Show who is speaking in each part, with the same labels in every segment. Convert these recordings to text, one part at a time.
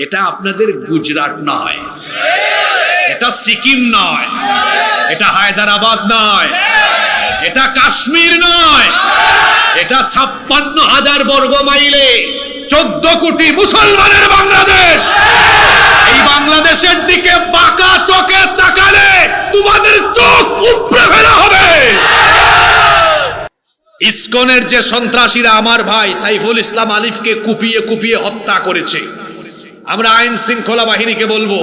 Speaker 1: এটা আপনাদের গুজরাট নয়, এটা সিকিম নয়, এটা হায়দ্রাবাদ নয়, এটা কাশ্মীর নয়, এটা 56,000 বর্গ মাইলে 14 কোটি মুসলমানের বাংলাদেশ। এই বাংলাদেশের দিকে বাঁকা চোখে তাকালে তোমাদের চোখ উপড়ে ফেলা হবে। ইসকনের যে সন্ত্রাসীরা আমার ভাই সাইফুল ইসলাম আলিফকে কুপিয়ে কুপিয়ে হত্যা করেছে, আমরা আইন শৃঙ্খলা বাহিনীকে বলবো,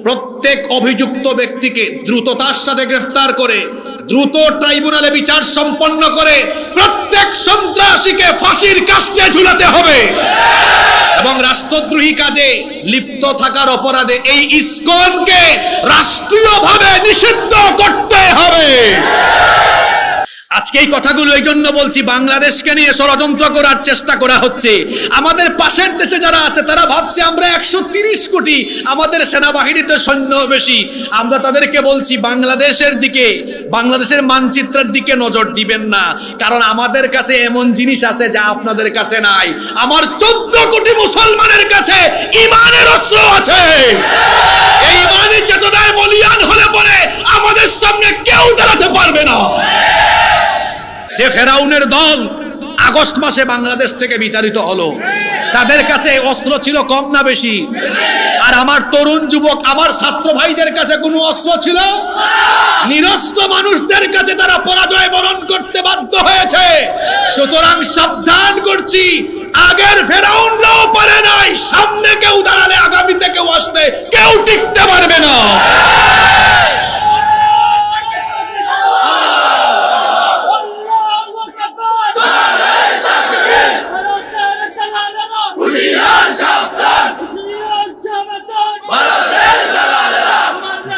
Speaker 1: প্রত্যেক অভিযুক্ত ব্যক্তিকে দ্রুততার সাথে গ্রেফতার করে দ্রুত ট্রাইব্যুনালে বিচার সম্পন্ন করে প্রত্যেক সন্ত্রাসীকে ফাঁসির কাস্টে ঝুলাতে হবে এবং রাষ্ট্রদ্রোহী কাজে লিপ্ত থাকার অপরাধে এই ইসকনকে রাষ্ট্রীয়ভাবে নিষিদ্ধ করতে হবে। আজকে এই কথাগুলো এই জন্য বলছি, বাংলাদেশকে নিয়ে ষড়যন্ত্র করার চেষ্টা করা হচ্ছে। আমাদের পাশের দেশে যারা আছে তারা ভাবছে আমরা 130 কোটি, আমাদের সেনাবাহিনীতে সৈন্য বেশি। আমরা তাদেরকে বলছি বাংলাদেশের দিকে, বাংলাদেশের মানচিত্রের দিকে নজর দিবেন না, কারণ আমাদের কাছে এমন জিনিস আছে যা আপনাদের কাছে নাই। আমার 14 কোটি মুসলমানের কাছে ঈমানের অস্ত্র আছে। এই ঈমানের চেতনায় বলিয়ান হলে পরে আমাদের সামনে কেউ দাঁড়াতে পারবে না। যে ফেরাউনের দল আগস্ট মাসে বাংলাদেশ থেকে বিতাড়িত হলো, তাদের কাছে অস্ত্র ছিল কম না বেশি? আর আমার তরুণ যুবক, আমার ছাত্র ভাইদের কাছে কোনো অস্ত্র ছিল? নিরস্ত্র মানুষদের কাছে তারা পরাজয় বরণ করতে বাধ্য হয়েছে। সুতরাং সাবধান করছি, আগের ফেরাউনরাও পারে নাই, সামনে কেউ দাঁড়ালে আগামীতে কেউ আসতে কেউ টিকতে পারবে না।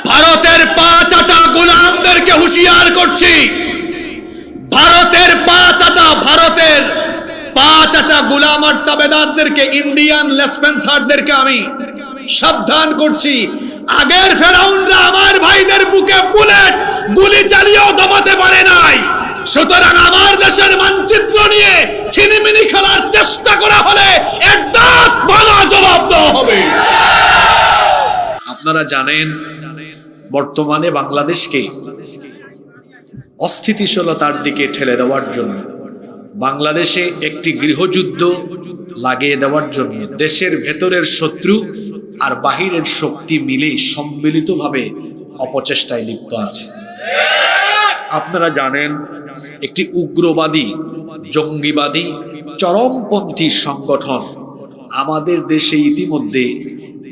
Speaker 1: ভারতের পা চাটা গোলামদেরকে হুঁশিয়ার করছি, ভারতের পা চাটা গোলাম আর তাবেদারদেরকে, ইন্ডিয়ান লেসপেন্সারদেরকে আমি সাবধান করছি। আগের ফেরাউনরা আমার ভাইদের বুকে বুলেট গুলি চালিয়েও দমাতে পারে নাই। সুতরাং আমার দেশের মানচিত্র নিয়ে ছিনিমিনি খেলার চেষ্টা করা হলে এর দাঁত ভাঙা জবাব দেওয়া হবে। আপনারা জানেন বর্তমানে বাংলাদেশকে অস্থিতিশীলতার দিকে ঠেলে দেওয়ার জন্য, বাংলাদেশে একটি গৃহযুদ্ধ লাগিয়ে দেওয়ার জন্য দেশের ভেতরের শত্রু আর বাহিরের শক্তি মিলে সম্মিলিতভাবে অপচেষ্টায় লিপ্ত আছে। আপনারা জানেন একটি উগ্রবাদী, জঙ্গিবাদী, চরমপন্থী সংগঠন আমাদের দেশে ইতিমধ্যে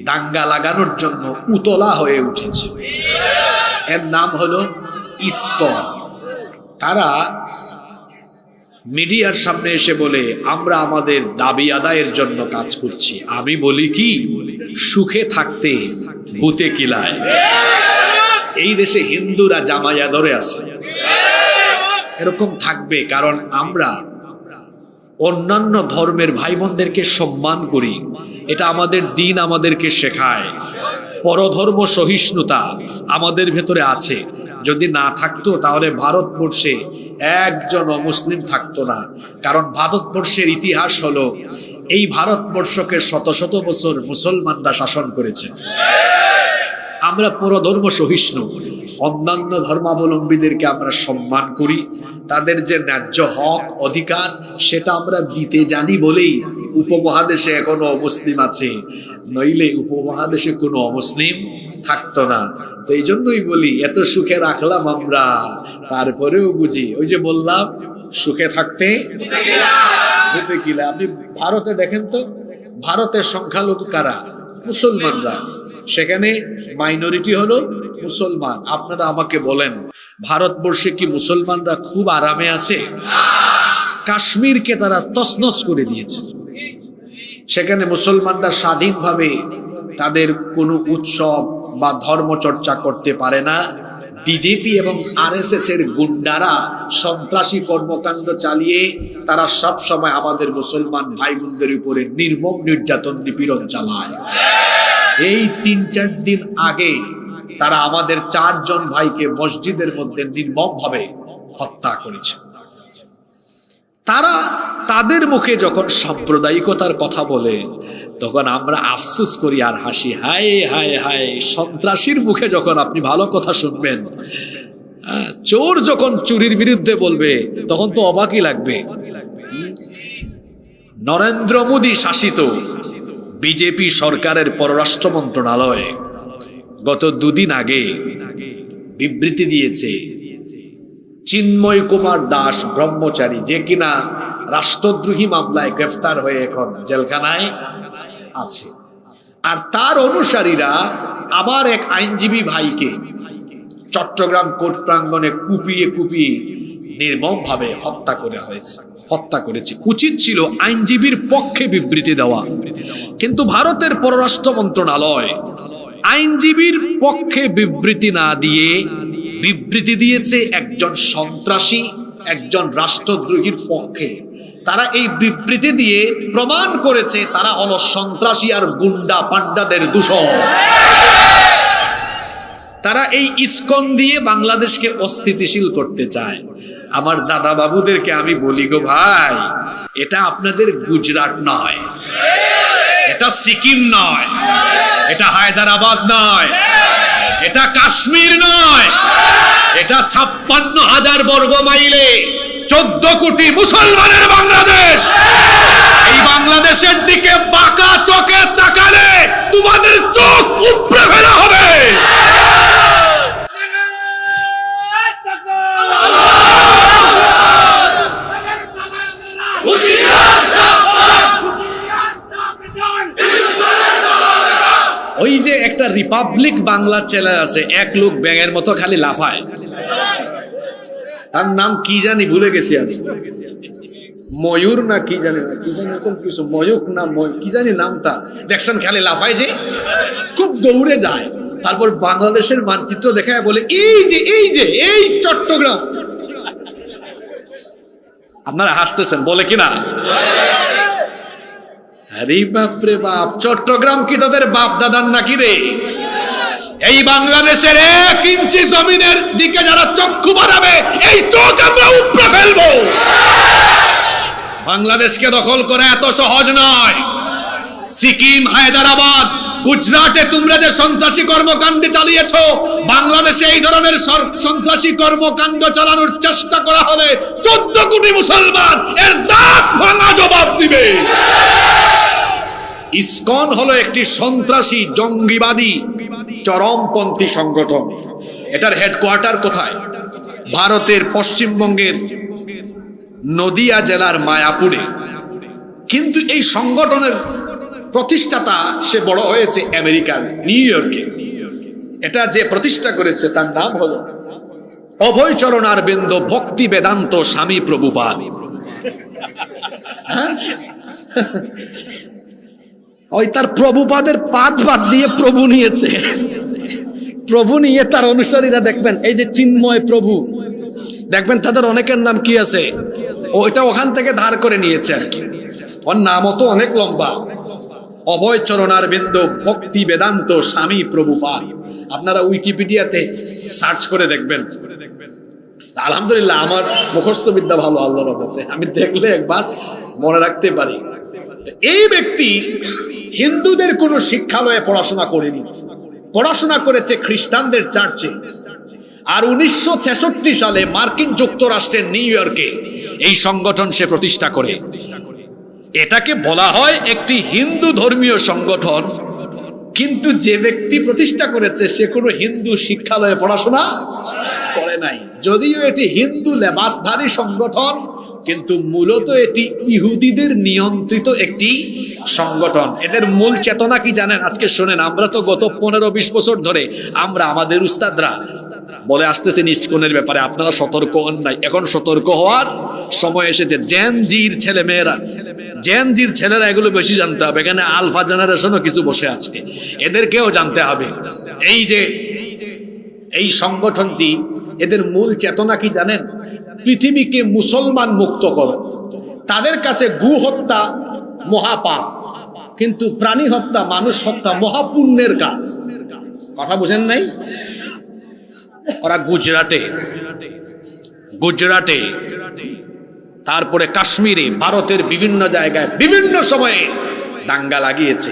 Speaker 1: দাঙ্গা লাগানোর জন্য উতলা হয়ে উঠেছে। এর নাম হলো ইসকন। তারা মিডিয়ার সামনে এসে বলে আমরা আমাদের দাবি আদায়ের জন্য কাজ করছি। আমি বলি কি, সুখে থাকতে ভূতে কিলায়। এই দেশে হিন্দুরা জামাইয়া ধরে আছে, এরকম থাকবে, কারণ আমরা অন্যান্য ধর্মের ভাই বোনদেরকে সম্মান করি। এটা আমাদের দিন আমাদেরকে শেখায়। পরধর্ম সহিষ্ণুতা আমাদের ভেতরে আছে। যদি না থাকতো তাহলে ভারতবর্ষে একজন মুসলিম থাকতো না, কারণ ভারতবর্ষের ইতিহাস হলো এই ভারতবর্ষকে শত শত বছর মুসলমানরা শাসন করেছে। আমরা পরধর্ম সহিষ্ণু, অন্যান্য ধর্মাবলম্বীদেরকে আমরা সম্মান করি। তাদের যে ন্যায্য হক অধিকার সেটা আমরা দিতে জানি বলেই উপমহাদেশে এখনো অমুসলিম আছে, নইলে উপমহাদেশে কোনো অমুসলিম থাকতো না। তো এই জন্যই বলি, এত সুখে রাখলাম আমরা, তারপরেও বুঝি ওই যে বললাম সুখে থাকতে ভূতে কিলা। আপনি ভারতে দেখেন তো, ভারতের সংখ্যালঘু কারা? মুসলমানরা। সেখানে মাইনরিটি হলো মুসলমান। আপনারা আমাকে বলেন, ভারতবর্ষে কি মুসলমানরা খুব আরামে আছে? কাশ্মীরকে তারা তছনছ করে দিয়েছে। সেখানে মুসলমানরা স্বাধীনভাবে তাদের কোনো উৎসব বা ধর্মচর্চা করতে পারে না। বিজেপি এবং আরএসএস এর গুন্ডারা সন্ত্রাসী কর্মকাণ্ড চালিয়ে তারা সব সময় আমাদের মুসলমান ভাই বোনদের উপরে নির্মম নির্যাতন নিপীড়ন চালায়। এই ৩-৪ দিন আগে তারা আমাদের 4 জন ভাইকে মসজিদের মধ্যে নির্মমভাবে হত্যা করেছে। তারা তাদের মুখে যখন সাম্প্রদায়িকতার কথা বলে, তখন আমরা আফসোস করি আর হাসি, হায় হায় হায়, সন্ত্রাসীর মুখে যখন আপনি ভালো কথা শুনবেন, চোর যখন চুরির বিরুদ্ধে বলবে তখন তো অবাকই লাগবে। নরেন্দ্র মোদী শাসিত বিজেপি সরকারের পররাষ্ট্র মন্ত্রণালয় গত দুদিন আগে বিবৃতি দিয়েছে, চিন্ময় কুমার দাস ব্রহ্মচারী, যে কিনা রাষ্ট্রদ্রোহী মামলায় গ্রেফতার হয়ে এখন জেলখানায় আছে, আর তার অনুসারীরা আবার এক আইনজীবী ভাইকে চট্টগ্রাম কোর্ট প্রাঙ্গণে কুপিয়ে কুপিয়ে নির্মমভাবে হত্যা করেছে। উচিত ছিল আইনজীবীর পক্ষে বিবৃতি দেওয়া, কিন্তু ভারতের পররাষ্ট্র মন্ত্রণালয় আইনজীবীর পক্ষে বিবৃতি না দিয়ে বিবৃতি দিয়েছে একজন সন্ত্রাসী, একজন রাষ্ট্রদ্রোহীর পক্ষে। তারা এই বিবৃতি দিয়ে প্রমাণ করেছে তারা হলো সন্ত্রাসী আর গুন্ডা পান্ডাদের দূষণ। তারা এই ইসকন দিয়ে বাংলাদেশকে অস্থিতিশীল করতে চায়। আমার দাদা বাবুদেরকে আমি বলি, গো ভাই, এটা আপনাদের গুজরাট নয়, এটা সিকিম নয়, এটা হায়দ্রাবাদ নয়, এটা কাশ্মীর নয়, এটা 56,000 বর্গ মাইলে 14 কোটি মুসলমানের বাংলাদেশ। এই বাংলাদেশের দিকে বাঁকা চোখে তাকালে তোমাদের চোখ উপড়ে ফেলা হবে। ওই যে একটা রিপাবলিক বাংলা চ্যানেল আছে, এক লোক ব্যাঙের মতো খালি লাফায়, তার নাম কি জানি ভুলে গেছি আমি, ময়ূর না কি জানি না, কি জানি এরকম কিছু, ময়ূক না কি জানি নামটা, দেখছেন খালি লাফায়, যে খুব দৌড়ে যায়, তারপর বাংলাদেশের মানচিত্র দেখায় বলে এই চট্টগ্রাম। আপনারা হাসতেছেন, বলে কিনা, আরে বাপ রে বাপ, চট্টগ্রাম কি তোদের বাপ দাদার নাকি রে? এই বাংলাদেশের 1 ইঞ্চি জমিনের দিকে যারা চক্ষু বাড়াবে, এই চোখ আমরা উপড়ে ফেলবো। বাংলাদেশকে দখল করা এত সহজ নয়। সিকিম, হায়দ্রাবাদ, গুজরাটে তোমরা যে সন্ত্রাসী কর্মকাণ্ড চালিয়েছো, বাংলাদেশে এই ধরনের সন্ত্রাসী কর্মকাণ্ড চালানোর চেষ্টা করা হলে 14 কোটি মুসলমান এর দাঁত ভাঙা জবাব দিবে। ইসকন হলো একটি সন্ত্রাসী জঙ্গিবাদী চরমপন্থী সংগঠন। এটার হেডকোয়ার্টার কোথায়? ভারতের পশ্চিমবঙ্গের নদিয়া জেলার মায়াপুরে। কিন্তু এই সংগঠনের প্রতিষ্ঠাতা সে বড় হয়েছে আমেরিকার নিউ ইয়র্কে। এটা যে প্রতিষ্ঠা করেছে তার নাম হলো অভয়চরণ অরবিন্দ ভক্তি বেদান্ত স্বামী প্রভুপাদ। ওই তার প্রভুপাদের পাদ বাদ দিয়ে প্রভু নিয়েছে, প্রভু নিয়ে তার অনুসারীরা দেখবেন, এই যে চিন্ময় প্রভু, দেখবেন তাদের অনেকের নাম কি আছে, ওইটা ওখান থেকে ধার করে নিয়েছে আর কি। ওর নামও তো অনেক লম্বা, অভয়চরণ অরবিন্দ ভক্তি বেদান্ত স্বামী প্রভুপাদ। আপনারা উইকিপিডিয়াতে সার্চ করে দেখবেন। আলহামদুলিল্লাহ আমার মুখস্থ বিদ্যা ভালো, আল্লাহর রহমতে আমি দেখলে একবার মনে রাখতে পারি। এই ব্যক্তি হিন্দুদের কোন শিক্ষালয়ে পড়াশোনা করেনি, পড়াশোনা করেছে খ্রিস্টানদের চার্চে। আর 1966 সালে মার্কিন যুক্তরাষ্ট্রের নিউ ইয়র্কে এই সংগঠন সে প্রতিষ্ঠা করে। এটাকে বলা হয় একটি হিন্দু ধর্মীয় সংগঠন, কিন্তু যে ব্যক্তি প্রতিষ্ঠা করেছে সে কোনো হিন্দু শিক্ষালয়ে পড়াশোনা করে নাই। যদিও এটি হিন্দু লেবাসধারী সংগঠন, কিন্তু মূলত এটি ইহুদিদের নিয়ন্ত্রিত একটি সংগঠন। এদের মূল চেতনা কি জানেন? আজকে শোনেন, আমরা তো গত 15-20 বছর ধরে আমরা আমাদের উস্তাদরা বলে আসতেছেন ইসকনের ব্যাপারে আপনারা সতর্ক হন নাই। এখন সতর্ক হওয়ার সময় এসেছে। জেনজির ছেলেরা এগুলো বেশি জানতে হবে। এখানে আলফা জেনারেশনও কিছু বসে আছে, এদেরকেও জানতে হবে। এই সংগঠনটি, এদের মূল চেতনা কি জানেন? পৃথিবীকে মুসলমান মুক্ত করো। তাদের কাছে গু হত্যা মহাপাপ, কিন্তু প্রাণী হত্যা, মানুষ হত্যা মহাপুণ্যের কাজ। কথা বুঝেন নাই? ওরা গুজরাটে, তারপরে কাশ্মীরে, ভারতের বিভিন্ন জায়গায় বিভিন্ন সময়ে দাঙ্গা লাগিয়েছে,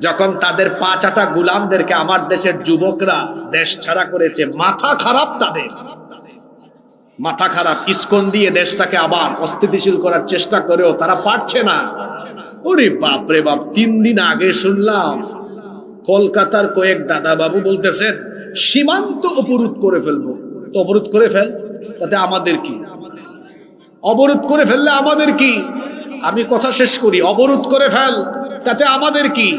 Speaker 1: যখন তাদের পা চাটা গোলামদেরকে আমার দেশের যুবকরা দেশ ছাড়া করেছে, মাথা খারাপ তাদের, মাথা খারাপ। ইসকন দিয়ে দেশটাকে আবার অস্থিতিশীল করার চেষ্টা করেও তারা পারছে না। ওরে বাপ রে বাপ, 3 দিন আগে শুনলাম কলকাতার কয়েক দাদা বাবু বলতেছেন সীমান্ত অবরোধ করে ফেলবো। তো অবরোধ করে ফেল, তাতে আমাদের কি? অবরোধ করে ফেললে আমাদের কি? আমি কথা শেষ করি। অবরোধ করে ফেল, তাতে আমাদের কি?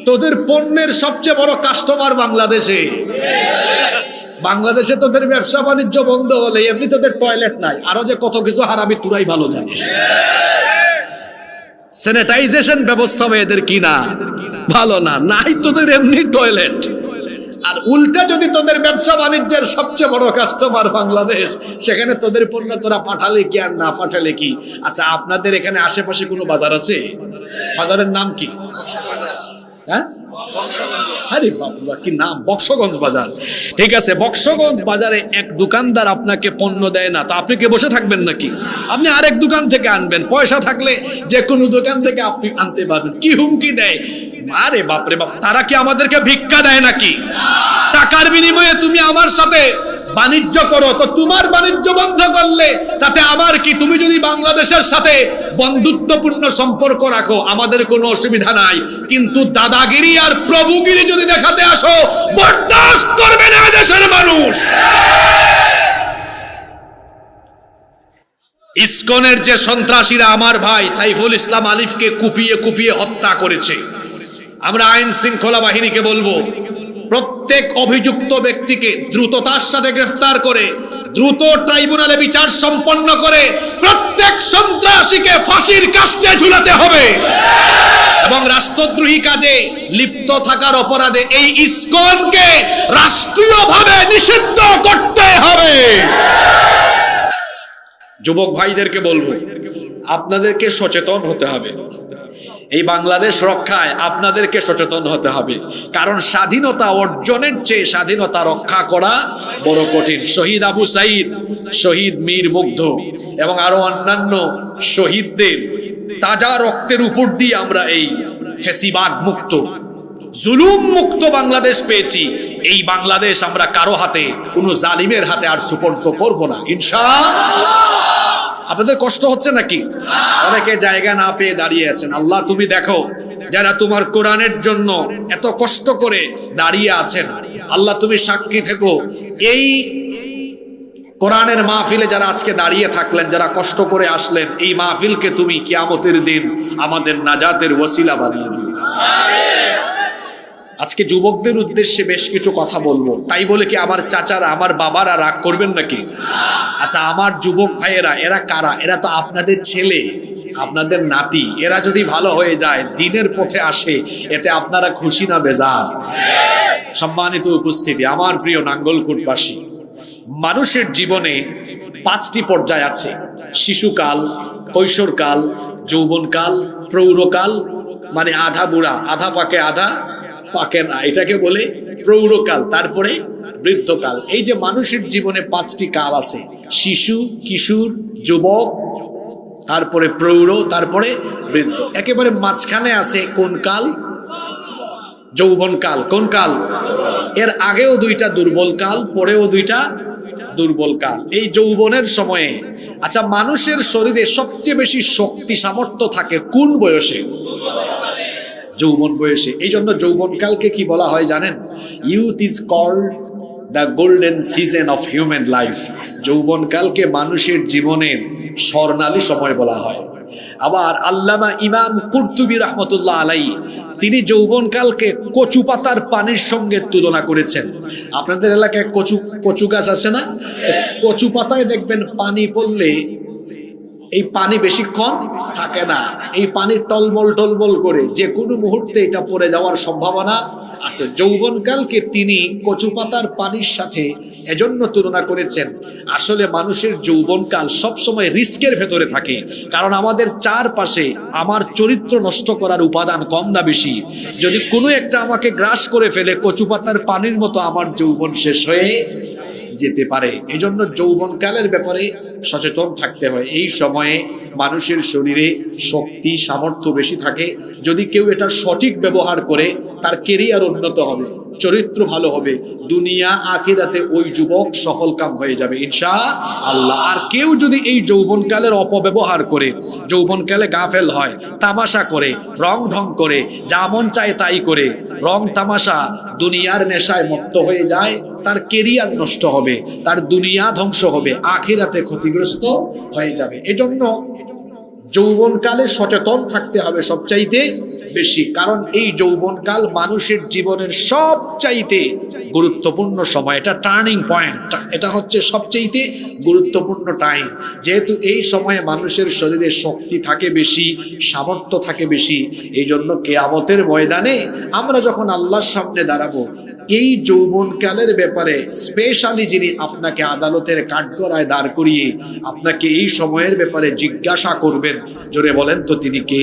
Speaker 1: তোদের পণ্যের সবচেয়ে বড় কাস্টমার বাংলাদেশে। বাংলাদেশে তোদের ব্যবসা বাণিজ্য বন্ধ হলে এমনি তোদের টয়লেট নাই, আরো যে কত কিছু হারাবি তুরাই ভালো জানিস। স্যানিটাইজেশন ব্যবস্থা এদের কি না ভালো না, নাই তোদের এমনি টয়লেট। আর উল্টা যদি তোদের ব্যবসা বাণিজ্যের সবচেয়ে বড় কাস্টমার বাংলাদেশ, সেখানে তোদের পণ্য তোরা পাঠালে কি আর না পাঠালে কি? আচ্ছা, আপনাদের এখানে আশেপাশে কোনো বাজার আছে? বাজারের নাম কি? হ্যাঁ, আরে বাবা কি নাম, বক্সগঞ্জ বাজার। ঠিক আছে, বক্সগঞ্জ বাজারে এক দোকানদার আপনাকে পণ্য দেয় না, তো আপনি কি বসে থাকবেন নাকি? আপনি আরেক দোকান থেকে আনবেন, পয়সা থাকলে যে কোনো দোকান থেকে আপনি আনতে পারবেন। কি হুমকি দেয়! আরে বাপরে বাপ, তারা কি আমাদেরকে ভিক্ষা দেয় নাকি? টাকার বিনিময়ে তুমি আমার সাথে বাণিজ্য করো, তো তোমার বাণিজ্য বন্ধ করলে তাতে আমার কি? তুমি যদি বাংলাদেশের সাথে বন্ধুত্বপূর্ণ সম্পর্ক রাখো, আমাদের কোনো অসুবিধা নাই, কিন্তু দাদাগিরি আর প্রভুগিরি যদি দেখাতে আসো, বরদাস্ত করবে না দেশের মানুষ। ইসকনের যে সন্ত্রাসীরা আমার ভাই সাইফুল ইসলাম আলিফকে কুপিয়ে কুপিয়ে হত্যা করেছে, আমরা আইন শৃঙ্খলা বাহিনীকে বলবো, প্রত্যেক অভিযুক্ত ব্যক্তিকে দ্রুততার সাথে গ্রেফতার করে দ্রুত ট্রাইব্যুনালে বিচার সম্পন্ন করে প্রত্যেক সন্ত্রাসীকে ফাঁসির কাস্টে ঝুলাতে হবে এবং রাষ্ট্রদ্রোহী কাজে লিপ্ত থাকার অপরাধে এই ইসকনকে রাষ্ট্রীয়ভাবে নিষিদ্ধ করতে হবে। যুবক ভাইদেরকে বলবো, আপনাদেরকে সচেতন হতে হবে। এই বাংলাদেশ রক্ষায় আপনাদেরকে সচেতন হতে হবে, কারণ স্বাধীনতা অর্জনের চেয়ে স্বাধীনতা রক্ষা করা বড় কঠিন। শহীদ আবু সাইদ, শহীদ মীর মুগ্ধ এবং আরো অন্যান্য শহীদদের তাজা রক্তের উপর দিয়ে আমরা এই ফ্যাসিবাদ মুক্ত, জুলুম মুক্ত বাংলাদেশ পেয়েছি। এই বাংলাদেশ আমরা কারো হাতে, কোনো জালিমের হাতে আর সুপর্দ করব না ইনশাআল্লাহ। আপনাদের কষ্ট হচ্ছে নাকি? অনেকে জায়গা না পেয়ে দাঁড়িয়ে আছেন। আল্লাহ তুমি দেখো, যারা তোমার কোরআনের জন্য এত কষ্ট করে দাঁড়িয়ে আছেন, আল্লাহ তুমি সাক্ষী থেকো, এই কোরআনের মাহফিলে যারা আজকে দাঁড়িয়ে থাকলেন, যারা কষ্ট করে আসলেন, এই মাহফিলকে তুমি কিয়ামতের দিন আমাদের নাজাতের ওসিলা বানিয়ে দিও। আজকে যুবকদের উদ্দেশ্যে বেশ কিছু কথা বলবো, তাই বলে কি আমার চাচারা, আমার বাবারা রাগ করবেন নাকি? আচ্ছা, আমার যুবক ভাইয়েরা, এরা কারা? এরা তো আপনাদের ছেলে, আপনাদের নাতি। এরা যদি ভালো হয়ে যায়, দিনের পথে আসে, এতে আপনারা খুশি না বেজার? সম্মানিত উপস্থিতি, আমার প্রিয় নাঙ্গলকোটবাসী, মানুষের জীবনে 5টি পর্যায় আছে: শিশুকাল, কৈশোরকাল, যৌবনকাল, প্রৌঢ়কাল, মানে আধা বুড়া, আধা পাকে আধা পাকে না, এটাকে বলে প্রৌঢ়কাল, তারপরে বৃদ্ধকাল। এই যে মানুষের জীবনে 5টি কাল আছে: শিশু, কিশোর, যুবক, তারপরে প্রৌঢ়, তারপরে বৃদ্ধ। একেবারে মাঝখানে আছে কোন কাল? যৌবনকাল। কোন কাল? এর আগেও 2টা দুর্বল কাল, পরেও 2টা দুর্বল কাল। এই যৌবনের সময়ে, আচ্ছা, মানুষের শরীরে সবচেয়ে বেশি শক্তি সামর্থ্য থাকে কোন বয়সে? যৌবন বয়সে। এই জন্য যৌবনকালকে কি বলা হয় জানেন? Youth is called the golden season of human life. যৌবনকালকে মানুষের জীবনের স্বর্ণালী সময় বলা হয়। আবার আল্লামা ইমাম কুরতুবী রহমতুল্লাহ আলাইহি তিনি যৌবনকালকে কচু পাতার পানির সঙ্গে তুলনা করেছেন। আপনাদের এলাকায় কচু গাছ আছে না? কচু পাতায় দেখবেন পানি পড়লে এই পানি বেশিক্ষণ থাকে না, এই পানি টলমল টলমল করে যে কোনো মুহূর্তে এটা পড়ে যাওয়ার সম্ভাবনা আছে। যৌবনকালকে তিনি কচু পাতার পানির সাথে এজন্য তুলনা করেছেন, আসলে মানুষের যৌবনকাল সবসময় রিস্কের ভেতরে থাকে, কারণ আমাদের চারপাশে আমার চরিত্র নষ্ট করার উপাদান কম না বেশি। যদি কোনো একটা আমাকে গ্রাস করে ফেলে, কচু পাতার পানির মতো আমার যৌবন শেষ হয়ে যেতে পারে। এজন্য যৌবনকালের ব্যাপারে সচেতন থাকতে হয়। এই সময়ে মানুষের শরীরে শক্তি সামর্থ্য বেশি থাকে। যদি কেউ এটা সঠিক ব্যবহার করে, তার কেরিয়ার উন্নত হবে, চরিত্র ভালো হবে, দুনিয়া আখিরাতে ওই যুবক সফলকাম হয়ে যাবে ইনশাআল্লাহ। আর কেউ যদি এই যৌবনকালের অপব্যবহার করে, যৌবনকালে গাফেল হয়, তামাশা করে, রং ঢং করে, যা মন চায় তাই করে, রং তামাশা দুনিয়ার নেশায় মত্ত হয়ে যায়, তার কেরিয়ার নষ্ট হবে, তার দুনিয়া ধ্বংস হবে, আখিরাতে ক্ষতিগ্রস্ত হয়ে যাবে। এজন্য যৌবনকালে সচেতন থাকতে হবে সবচাইতে বেশি, কারণ এই যৌবনকাল মানুষের জীবনের সবচাইতে গুরুত্বপূর্ণ সময়। এটা টার্নিং পয়েন্ট, এটা হচ্ছে সবচাইতে গুরুত্বপূর্ণ টাইম। যেহেতু এই সময়ে মানুষের শরীরে শক্তি থাকে বেশি, সামর্থ্য থাকে বেশি, এই জন্য কিয়ামতের ময়দানে আমরা যখন আল্লাহর সামনে দাঁড়াবো, এই যৌবনকালের ব্যাপারে স্পেশালি যিনি আপনাকে আদালতের কাঠগড়ায় দাঁড় করিয়ে আপনাকে এই সময়ের ব্যাপারে জিজ্ঞাসা করবেন, জোরে বলেন তো তিনি কে?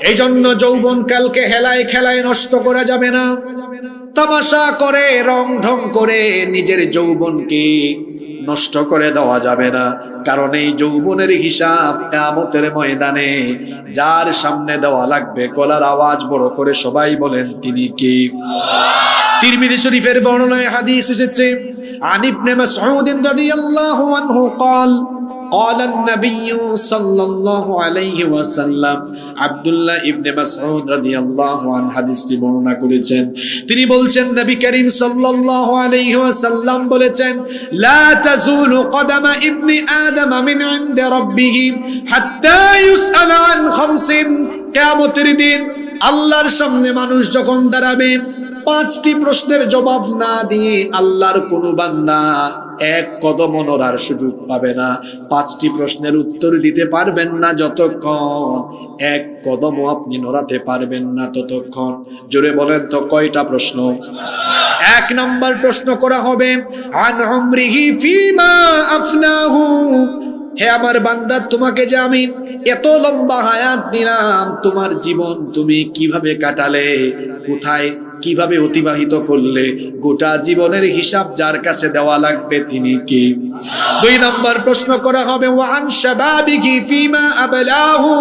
Speaker 1: এই জন্য যৌবনকালকে হেলায় খেলায় নষ্ট করা যাবে না। তামাশা করে, রং ঢং করে নিজের যৌবনকে নষ্ট করে দেওয়া যাবে না, কারণ এই যৌবনের হিসাব কিয়ামতের ময়দানে যার সামনে দেওয়া লাগবে, গলার আওয়াজ বড় করে সবাই বলেন তিনি কে? তিরমিজি শরীফের বর্ণনায় হাদিস এসেছে, আন ইবনে মাসউদ রাদিয়াল্লাহু আনহু قال قال النبي صلى الله عليه وسلم, আব্দুল্লাহ ইবনে মাসউদ রাদিয়াল্লাহু আনহু হাদিসটি বর্ণনা করেছেন। তিনি বলছেন, নবী করিম সাল্লাল্লাহু আলাইহি ওয়াসাল্লাম বলেছেন, লা তাজুলু কদামা ইবনি আদম মিন ইনদি রাব্বিহি হাত্তা ইউসআলা আন খামসিন। কিয়ামতের দিন আল্লাহর সামনে মানুষ যখন দাঁড়াবে, 5টি প্রশ্নের জবাব না দিয়ে আল্লাহর কোনো বান্দা এক কদম নড়ার সুযোগ পাবে না। 5টি প্রশ্নের উত্তর দিতে পারবেন না যতক্ষণ, এক কদমও আপনি নড়াতে পারবেন না ততক্ষণ। জোরে বলেন তো কয়টা প্রশ্ন? 1 নম্বর প্রশ্ন করা হবে, আন উমরিহি ফিমা আফনাহু। হে আমার বান্দা, তোমাকে যে আমি এত লম্বা হায়াত দিলাম, তোমার জীবন তুমি কিভাবে কাটালে, কোথায় কিভাবে অতিবাহিত করলে, গোটা জীবনের হিসাব যার কাছে দেওয়া লাগবে তিনি কে? 2 নম্বর প্রশ্ন করা হবে, ওয়া আন শাবাবিহি ফিমা আবলাহু।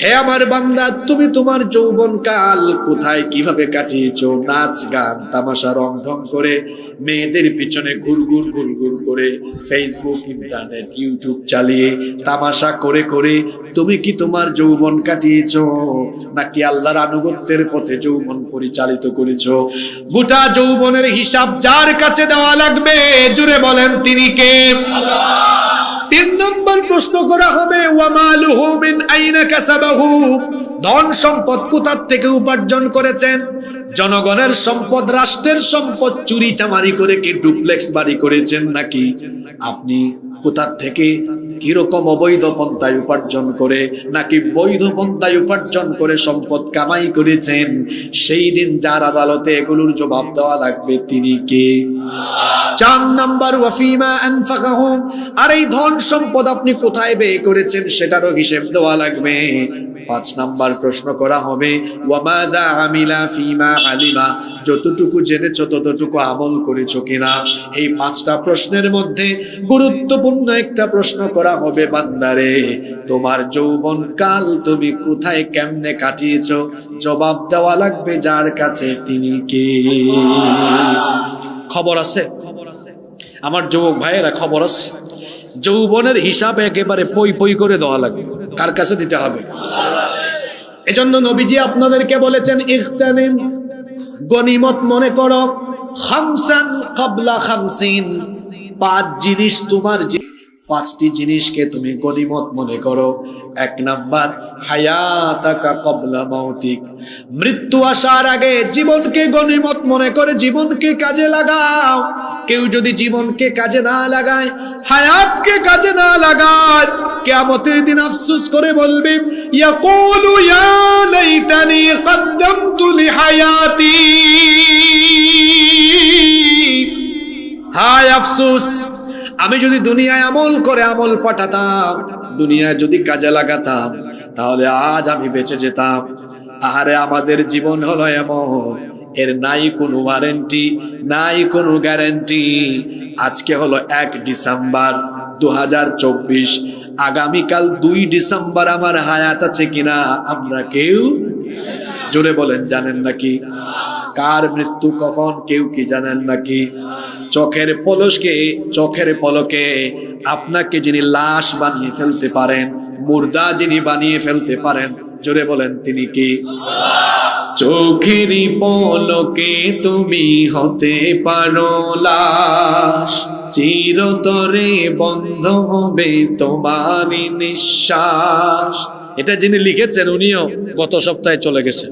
Speaker 1: হে আমার বান্দা, তুমি তোমার যৌবনকাল কোথায় কিভাবে কাটিয়েছো? নাচ গান তামাশা রং ঢং করে, মেয়েদের পিছনে ঘুরঘুর করে, ফেসবুক ইন্টারনেট ইউটিউব চালিয়ে তামাশা করে করে তুমি কি তোমার যৌবন কাটিয়েছো, নাকি আল্লাহর আনুগত্যের পথে যৌবন পরিচালিত করেছো? গোটা যৌবনের হিসাব যার কাছে দেওয়া লাগবে, জুড়ে বলেন তিনি কে? আল্লাহ। 3 নম্বর প্রশ্ন করা হবে, ওয়া মালুহু মিন আইনা কাসাবাহু। ধন সম্পদ কোথা থেকে উপার্জন করেছেন? জনগণের সম্পদ, রাষ্ট্রের সম্পদ চুরি চামারি করে কি ডুপ্লেক্স বাড়ি করেছেন, নাকি আপনি কোথা থেকে কিরকম অবৈধ পন্থায় উপার্জন করে, নাকি বৈধ পন্থায় উপার্জন করে সম্পদ কামাই করেছেন? সেই দিন যার আদালতে এগুলোর জবাব দেওয়া লাগবে তিনি কে? 4 নম্বর, ওয়াফিমা আনফাকাহু। আর এই ধন সম্পদ আপনি কোথায় ব্যয় করেছেন সেটারও হিসেব দেওয়া লাগবে। 5 নম্বর প্রশ্ন করা হবে, ওয়ামাদা আমিলা ফিমা আলিমা। যতটুকু জেনেছো ততটুকু আমল করেছো কিনা? এই 5টা প্রশ্নের মধ্যে গুরুত্বপূর্ণ একটা প্রশ্ন করা হবে, বান্দারে তোমার যৌবনকাল তুমি কোথায় কেমনে কাটিয়েছো? জবাব দেওয়া লাগবে যার কাছে তিনি কে? খবর আছে আমার যুবক ভাইয়েরা, খবর আছে। যৌবনের হিসাব একেবারে পই পই করে দেওয়া লাগবে। কার কাছে দিতে হবে? এজন্য নবীজি আপনাদেরকে বলেছেন, ইগতানিম, গনিমত মনে করো, খামসান ক্বাবলা খামসিন। 5 জিনিস তোমার, 5টি জিনিসকে তুমি গনিমত মনে করো। 1 নাম্বার, হায়াতাকা ক্বাবলা মাউতিক। মৃত্যু আসার আগে জীবনকে গনিমত মনে করে জীবনকে কাজে লাগাও। কেউ যদি জীবনকে কাজে না লাগায়, হায়াতকে কাজে না লাগায়, কিয়ামতের দিন আফসোস করে বলবে, ইয়াকুলু ইয়া লাইতানি কদ্দামতু লিহায়াতি। হায় আফসোস, আমি যদি দুনিয়ায় আমল করে আমল পাঠাতাম, দুনিয়ায় যদি কাজে লাগাতাম, তাহলে আজ আমি বেঁচে যেতাম। আহারে আমাদের জীবন হলো এমন, এর নাই কোনো ওয়ারেন্টি, নাই কোনো গ্যারান্টি। আজকে হলো 1 ডিসেম্বর 2024, আগামীকাল 2 ডিসেম্বর আমার হায়াত আছে কিনা আমরা কেউ জোরে বলেন জানেন নাকি? কার মৃত্যু কখন কেউ কি জানেন নাকি? চোখের পলকে আপনাকে যিনি লাশ বানিয়ে ফেলতে পারেন, মুর্দা যিনি বানিয়ে ফেলতে পারেন, জোরে বলেন তিনি কি? চোখেরই পলকে তুমি হতে পারো লাশ, চিরতরে বন্ধ হবে তোমারই নিঃশ্বাস। এটা যিনি লিখেছেন উনিও গত সপ্তাহে চলে গেছেন,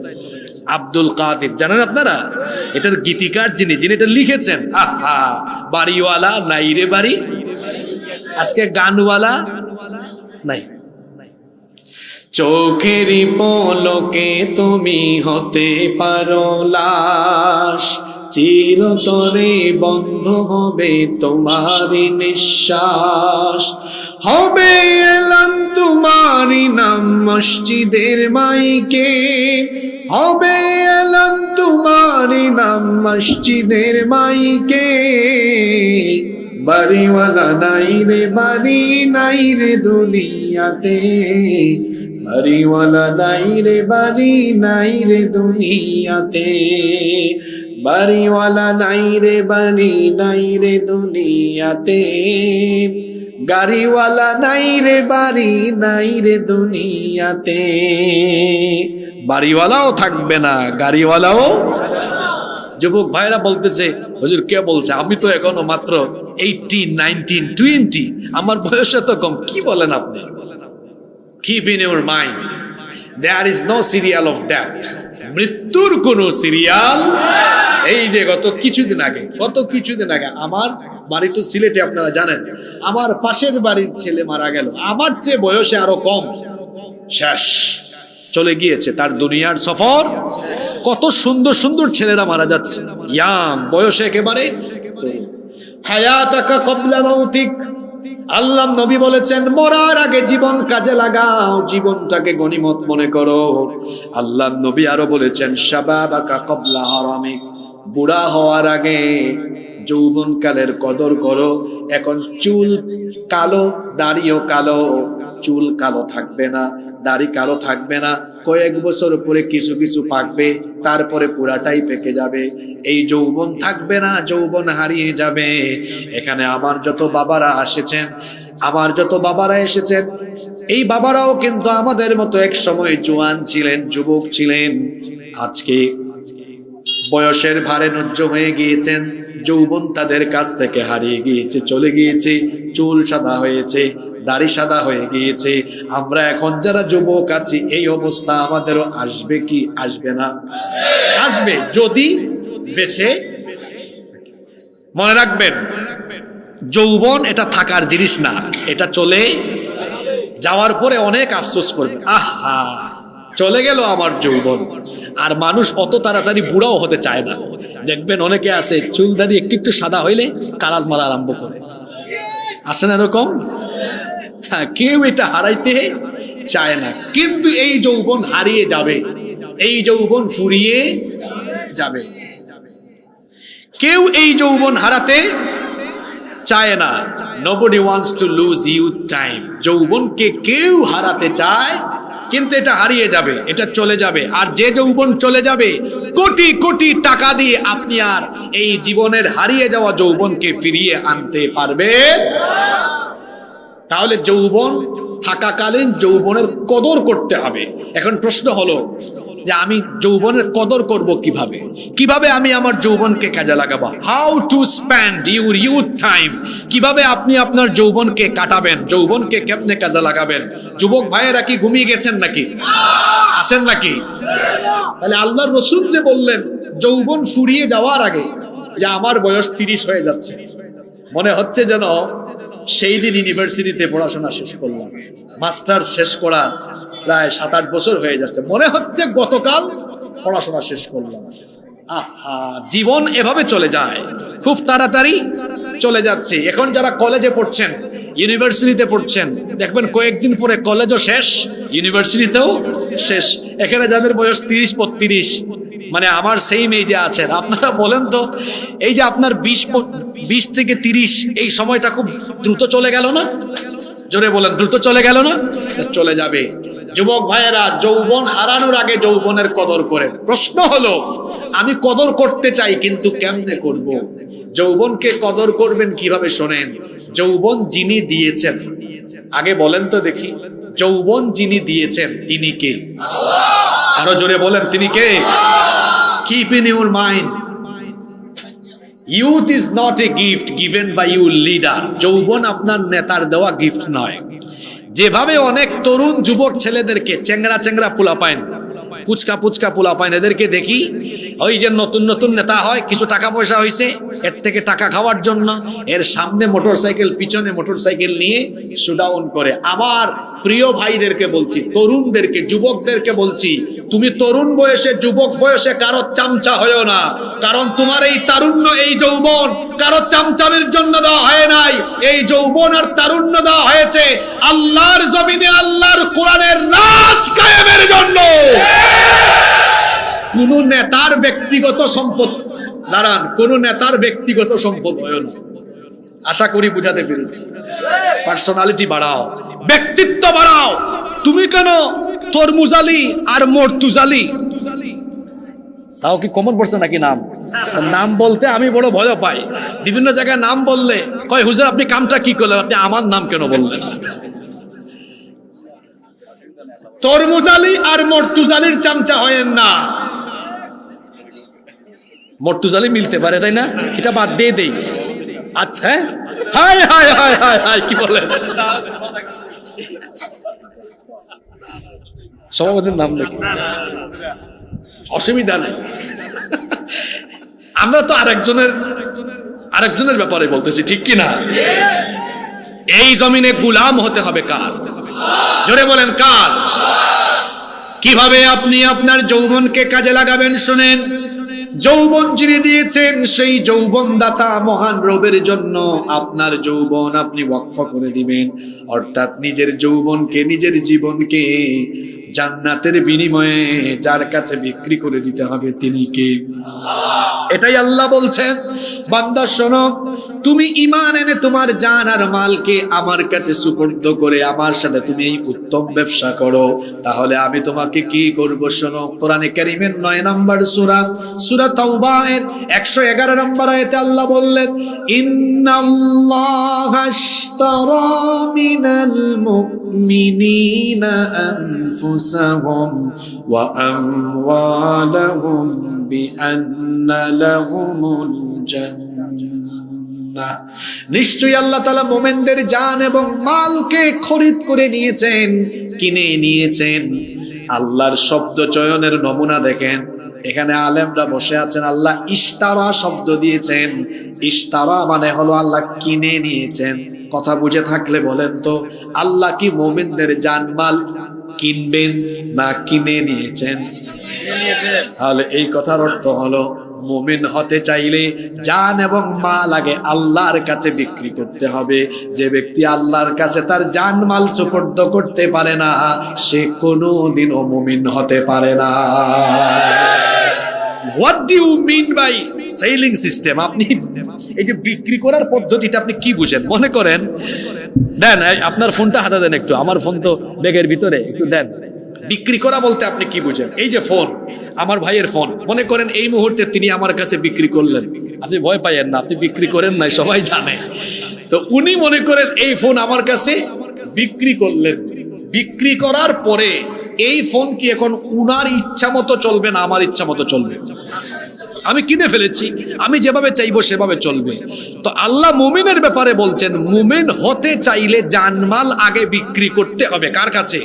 Speaker 1: আব্দুল কাদের। জানেন আপনারা এটার গীতিকার যিনি এটা লিখেছেন? আহা, বাড়িওয়ালা নাই রে বাড়ি, আজকে গানওয়ালা নাই। চোখেরই পলকে তুমি হতে পারো লাশ, চিরতরে বন্ধ হবে তোমারই নিঃশ্বাস। হবে এলান তোমারই নাম মসজিদের মাইকে, হবে এলান তোমারই নাম মসজিদের মাইকে। বাড়িওয়ালা নাই রে বাড়ি, নাই রে দুনিয়াতে, বাড়িওয়ালা নাই রে বাড়ি, নাই রে দুনিয়াতে, বাড়িওয়ালা নাই রে বাড়ি, নাই রে দুনিয়াতে, গাড়িওয়ালা নাই রে বাড়ি, নাই রে দুনিয়াতে। বাড়িওয়ালাও থাকবে না, গাড়িওয়ালাও। যুবক ভাইরা বলতেছে, হুজুর কে বলছে? আমি তো এখনো মাত্র 18, 19, 20, আমার বয়স এত কম। কি বলেন আপনি? Keep in your mind, there is no serial of death. মৃত্যুর কোনো সিরিয়াল। এই যে গত কিছুদিন আগে আমার বাড়ি তো সিলেটে, আপনারা জানেন, আমার পাশের বাড়ির ছেলে মারা গেল, আমার চেয়ে বয়সে আরো কম। শেষ, চলে গিয়েছে তার দুনিয়ার সফর। কত সুন্দর সুন্দর ছেলেরা মারা যাচ্ছে, ইয়াং বয়সে একেবারে। হায়াতাকা ক্বাবলা মাউতিক, আল্লাহ নবী বলেছেন মরার আগে জীবন কাজে লাগাও, জীবনটাকে গনিমত মনে করো। আল্লাহ নবী আরো বলেছেন শাবাবাকা ক্বাবলা হারামিক, বুড়া হওয়ার আগে যৌবনকালের কদর করো। এখন চুল কালো, দাড়িও কালো, চুল কালো থাকবে না, দাড়ি কালো থাকবে না, কয়েক বছর পরে কিছু কিছু পাকবে, তারপরে পুরাটাই পেকে যাবে। এই যৌবন থাকবে না, যৌবন হারিয়ে যাবে। এখানে আমার যত বাবারা এসেছেন, এই বাবারাও কিন্তু আমাদের মতো এক সময় জোয়ান ছিলেন, যুবক ছিলেন। আজকে বয়সের ভারে নুজ্জ হয়ে গিয়েছেন, যৌবন তাদের কাছ থেকে হারিয়ে গিয়েছে, চলে গিয়েছে। চুল সাদা হয়েছে, দাড়ি সাদা হয়ে গিয়েছে। আমরা এখন যারা যুবক আছি, এই অবস্থা আমাদেরও আসবে কি আসবে না? আসবে, যদি বেঁচে। মনে রাখবেন, যৌবন এটা থাকার জিনিস না, এটা চলে যাওয়ার পরে অনেক আফসোস করবে, আহা চলে গেল আমার যৌবন। আর মানুষ অত তাড়াতাড়ি বুড়াও হতে চায় না। দেখবেন অনেকে আছে চুল দাড়ি একটু একটু সাদা হইলে কালার মারা আরম্ভ করে, আসে না এরকম? হ্যাঁ, কেউ এটা হারাইতে চায় না। কিন্তু এই যৌবন হারিয়ে যাবে, এই যৌবন ফুরিয়ে যাবে। কেউ এই যৌবন হারাতে চায় না। Nobody wants to lose youth time. যৌবনকে কেউ হারাতে চায়, কিন্তু এটা হারিয়ে যাবে, এটা চলে যাবে। আর যে যৌবন চলে যাবে, কোটি কোটি টাকা দিয়ে আপনি আর এই জীবনের হারিয়ে যাওয়া যৌবনকে ফিরিয়ে আনতে পারবে। তাহলে যৌবন থাকাকালীন যৌবনের কদর করতে হবে। এখন প্রশ্ন হলো যে আমি যৌবনের কদর করব কিভাবে? কিভাবে আমি আমার যৌবনকে কাজে লাগাবো? How to spend your youth time? কিভাবে আপনি আপনার যৌবনকে কাটাবেন? যৌবনকে কেমনে কাজে লাগাবেন? যুবক ভাইয়েরা কি ঘুমিয়ে গেছেন নাকি? আসেন নাকি? তাহলে আল্লাহর রাসূল যে বললেন যৌবন ফুরিয়ে যাওয়ার আগে, যে আমার বয়স 30 হয়ে যাচ্ছে, মনে হচ্ছে যেন সেই দিন ইউনিভার্সিটিতে পড়াশোনা শেষ করলাম, মাস্টার্স শেষ করা প্রায় 7-8 বছর হয়ে যাচ্ছে, মনে হচ্ছে গতকাল পড়াশোনা শেষ করলাম। আহা, জীবন এভাবে চলে যায়, খুব তাড়াতাড়ি চলে যাচ্ছে। এখন যারা কলেজে পড়ছেন, ইউনিভার্সিটিতে পড়ছেন, দেখবেন কয়েকদিন পরে কলেজও শেষ, ইউনিভার্সিটিতেও শেষ। এখানে যাদের বয়স 30-32, মানে আমার সেই মেয়ে আছেন, আপনারা বলেন তো, এই যে আপনার 20 থেকে 30 এই সময়টা খুব দ্রুত চলে গেল না? জোরে বলেন, দ্রুত চলে গেল না? চলে যাবে। যুবক ভাইয়েরা, যৌবন হারানোর আগে যৌবনের কদর করেন। প্রশ্ন হলো, আমি কদর করতে চাই কিন্তু কেমনে করব? যৌবনকে কদর করবেন কিভাবে? শোনেন, যৌবন যিনি দিয়েছেন, আগে বলেন তো দেখি, যৌবন যিনি দিয়েছেন তিনি কে? আরো জোরে বলেন, তিনি কে? Keep in your mind, youth is not a gift given by your leader. যৌবন আপনার নেতার দেওয়া গিফট নয়। যেভাবে অনেক তরুণ যুবক ছেলেদেরকে, চেংরা চেংরা পোলা পায়, পুচকা পুচকা পোলা পায়, এদেরকে দেখি ওই যে নতুন নতুন নেতা হয়, কিছু টাকা পয়সা হয়েছে, এর থেকে টাকা খাওয়ার জন্য এর সামনে মোটরসাইকেল, পিছনে মোটরসাইকেল নিয়ে শোডাউন করে। আমার প্রিয় ভাইদেরকে বলছি, তরুণদেরকে, যুবকদেরকে বলছি, তুমি তরুণ বয়সে, যুবক বয়সে কারো চামচা হয়েও না। কারণ তোমার এই তারুণ্য, এই যৌবন কারো চামচামের জন্য দেওয়া হয় নাই। এই যৌবন আর তারুণ্য দেওয়া হয়েছে আল্লাহর জমিনে আল্লাহর কোরআনের রাজ কায়েমের জন্য। কোন নেতার ব্যক্তিগত সম্পদ, দাঁড়ান, কোন নেতার ব্যক্তিগত সম্পদ হয় না। আশা করি বুঝাতে পেরেছি। পার্সোনালিটি বাড়াও, ব্যক্তিত্ব বাড়াও। তুমি কেন তরমুজালি আর মর্তুজালি, তাও কি কমন পড়ছে নাকি নাম? নাম বলতে আমি বড় ভয় পাই। বিভিন্ন জায়গায় নাম বললে কয়, হুজুর আপনি কামটা কি করলেন, আপনি আমার নাম কেন বললেন? তরমুজালি আর মর্তুজালির চামচা হয়েন না। মর্তুজালি মিলতে পারে, তাই না? এটা বাদ দিয়ে দেই। আচ্ছা, high high high high high, কি বলেন? সভাপতির নাম নাকি? অসুবিধা নেই, আমরা তো আরেকজনের ব্যাপারে বলতেছি, ঠিক কি না? এই জমিনে গুলাম হতে হবে কার? জোরে বলেন, কার? কিভাবে আপনি আপনার যৌবনকে কাজে লাগাবেন? শুনেন, যৌবন যিনি দিয়েছেন সেই যৌবন দাতা মহান রবের জন্য আপনার যৌবন আপনি ওয়াকফ করে দিবেন। অর্থাৎ নিজের যৌবনকে, নিজের জীবনকে জান্নাতের বিনিময়ে যার কাছে বিক্রি করে দিতে হবে, তিনি কে? এটাই আল্লাহ বলছেন, বান্দা শোনো, তুমি ঈমান এনে তোমার জান আর মালকে আমার কাছে সুপর্দ করে আমার সাথে তুমি এই উত্তম ব্যবসা করো, তাহলে আমি তোমাকে কি করব? শোনো, কোরআনে কারীমের 9 নম্বর সূরা, সূরা তাওবা এর 111 নম্বর আয়াতে আল্লাহ বললেন, ইন্নাল্লাহা আশতারা মিনাল মুমিনিনা আনফুসাহুম ওয়া আমওয়ালাহুম বিআন্না লাহুমুল জান্নাহ। নিশ্চয়ই আল্লাহ তাআলা মুমিনদের জান এবং মালকে খরিদ করে নিয়েছেন, কিনে নিয়েছেন। আল্লাহর শব্দ চয়নের নমুনা দেখেন। এখানে আলেমরা বসে আছেন, আল্লাহ ইশতারা শব্দ দিয়েছেন। ইশতারা মানে হলো আল্লাহ কিনে নিয়েছেন। কথা বুঝে থাকলে বলেন তো, আল্লাহ কি মুমিনদের জানমাল কিনবেন না কিনে নিয়েছেন? তাহলে এই কথার অর্থ হলো, মুমিন হতে চাইলে জান এবং মাল আগে আল্লাহর কাছে বিক্রি করতে হবে। যে ব্যক্তি আল্লাহর কাছে তার জান মাল সুপর্দ করতে পারে না, সে কোনোদিনও মুমিন হতে পারে না। What do you mean by selling system? আপনি এই যে বিক্রি করার পদ্ধতিটা আপনি কি বুঝেন? মনে করেন, দেন আপনার ফোনটা হাতে দেন একটু, আমার ফোন তো ব্যাগের ভিতরে, একটু দেন। বিক্রি করা বলতে আপনি কি বুঝেন? এই যে ফোন, আমার ভাইয়ের ফোন, মনে করেন এই মুহূর্তে তিনি আমার কাছে বিক্রি করলেন, আপনি ভয় পাইয়েন না, আপনি বিক্রি করেন নাই, সবাই জানে। তো উনি মনে করেন এই ফোন আমার কাছে বিক্রি করলেন। বিক্রি করার পরে এই ফোন কি এখন উনার ইচ্ছা মতো চলবে না আমার ইচ্ছা মতো চলবে? আমি কিনে ফেলেছি, আমি যেভাবে চাইবো সেভাবে চলবে। তো আল্লাহ মুমিনের ব্যাপারে বলছেন, মুমিন হতে চাইলে জানমাল আগে বিক্রি করতে হবে কার কাছে?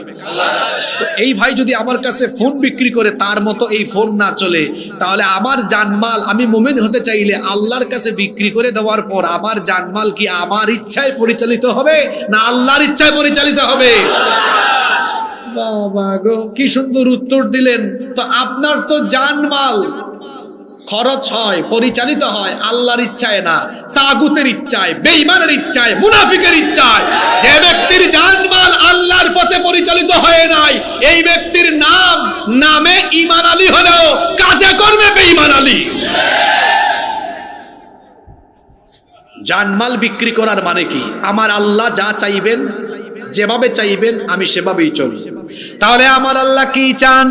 Speaker 1: তো এই ভাই যদি আমার কাছে ফোন বিক্রি করে তার মতো এই ফোন না চলে, তাহলে আমার জানমাল, আমি মুমিন হতে চাইলে আল্লাহর কাছে বিক্রি করে দেওয়ার পর আমার জানমাল কি আমার ইচ্ছায় পরিচালিত হবে না আল্লাহর ইচ্ছায় পরিচালিত হবে? বাবা গো, কি সুন্দর উত্তর দিলেন। তো আপনার তো জানমাল খরচ হয়, পরিচালিত হয় আল্লাহর ইচ্ছায় না, তাগুতের ইচ্ছায়, বেঈমানের ইচ্ছায়, মুনাফিকের ইচ্ছায়। যে ব্যক্তির জানমাল আল্লাহর পথে পরিচালিত হয় নাই, এই ব্যক্তির নামে ঈমান আলী হলেও কাজে কর্মে বেঈমান আলী। জানমাল বিক্রি করার মানে কি? আমার আল্লাহ যা চাইবেন, যেভাবে চাইবেন আমি সেভাবেই চলি। তাহলে আমার আল্লাহ কি চান?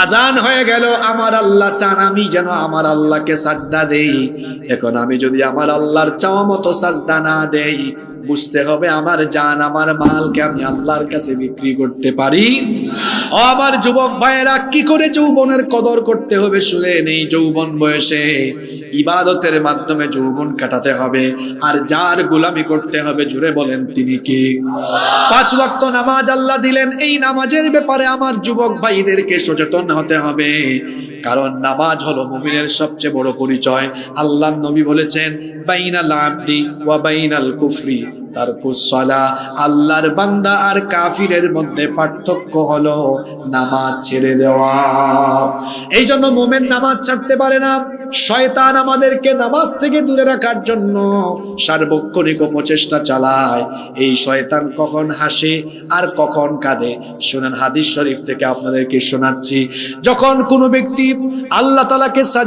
Speaker 1: আজান হয়ে গেল, আমার আল্লাহ চান আমি যেন আমার আল্লাহকে সাজদা দেই। এখন আমি যদি আমার আল্লাহর চাওয়া মতো সাজদা না দেই, বুঝতে হবে আমার জান, আমার মালকে আমি আল্লাহর কাছে বিক্রি করতে পারি। ও আমার যুবক ভাইয়েরা, কি করে যৌবনের কদর করতে হবে শুনে নেই। যৌবন বয়সে ইবাদতের মাধ্যমে যৌবন কাটাতে হবে। আর যার গোলামি করতে হবে, জুড়ে বলেন তিনি কে? 5 ওয়াক্ত নামাজ আল্লাহ দিলেন, এই নামাজের ব্যাপারে আমার যুবক ভাইদেরকে সচেতন হতে হবে। কারণ নামাজ হলো মুমিনের সবচেয়ে বড় পরিচয়। আল্লাহর নবী বলেছেন, বাইনাল আবদি ওয়া বাইনাল কুফরি তারকুস সালাহ। আল্লাহর বান্দা আর কাফিরের মধ্যে পার্থক্য হলো নামাজ ছেড়ে দেওয়া। এই জন্য মুমিন নামাজ ছাড়তে পারে না। শয়তান আমাদেরকে নামাজ থেকে দূরে রাখার জন্য সার্বক্ষণিক প্রচেষ্টা চালায়। এই শয়তান কখন হাসে আর কখন কাঁদে শুনেন, হাদিস শরীফ থেকে আপনাদেরকে শোনাচ্ছি। যখন কোনো ব্যক্তি আল্লাহ তাআলাকে সাজদা